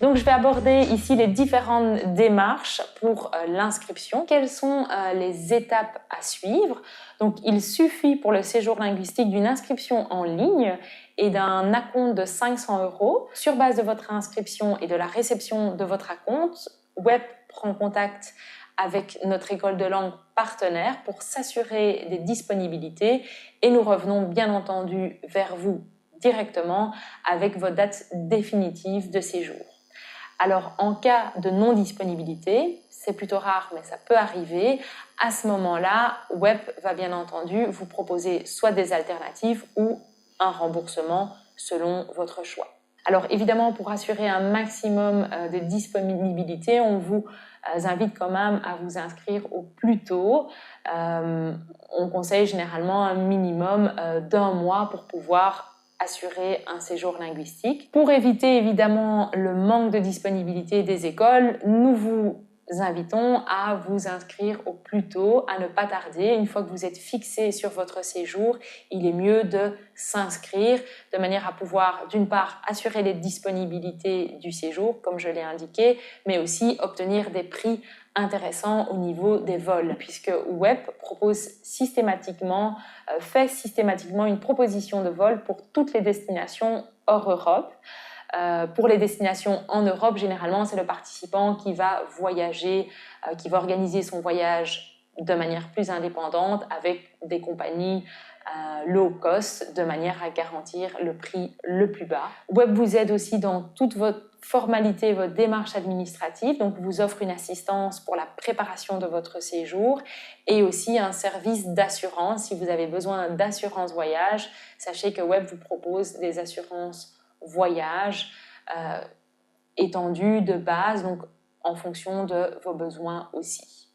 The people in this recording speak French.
Donc, je vais aborder ici les différentes démarches pour l'inscription. Quelles sont les étapes à suivre? Donc, il suffit pour le séjour linguistique d'une inscription en ligne et d'un acompte de 500 €. Sur base de votre inscription et de la réception de votre acompte, Web prend contact avec notre école de langue partenaire pour s'assurer des disponibilités et nous revenons bien entendu vers vous directement avec vos dates définitives de séjour. Alors, en cas de non-disponibilité, c'est plutôt rare, mais ça peut arriver, à ce moment-là, Web va bien entendu vous proposer soit des alternatives ou un remboursement selon votre choix. Alors, évidemment, pour assurer un maximum de disponibilité, on vous invite quand même à vous inscrire au plus tôt. On conseille généralement un minimum d'1 mois pour pouvoir assurer un séjour linguistique. Pour éviter évidemment le manque de disponibilité des écoles, nous vous invitons à vous inscrire au plus tôt, à ne pas tarder. Une fois que vous êtes fixé sur votre séjour, il est mieux de s'inscrire de manière à pouvoir, d'une part, assurer les disponibilités du séjour, comme je l'ai indiqué, mais aussi obtenir des prix intéressants au niveau des vols, puisque Web fait systématiquement une proposition de vol pour toutes les destinations hors Europe. Pour les destinations en Europe, généralement, c'est le participant qui va voyager, qui va organiser son voyage de manière plus indépendante avec des compagnies low cost de manière à garantir le prix le plus bas. Web vous aide aussi dans toute votre formalité, votre démarche administrative, donc vous offre une assistance pour la préparation de votre séjour et aussi un service d'assurance. Si vous avez besoin d'assurance voyage, sachez que Web vous propose des assurances voyage étendues de base, donc en fonction de vos besoins aussi.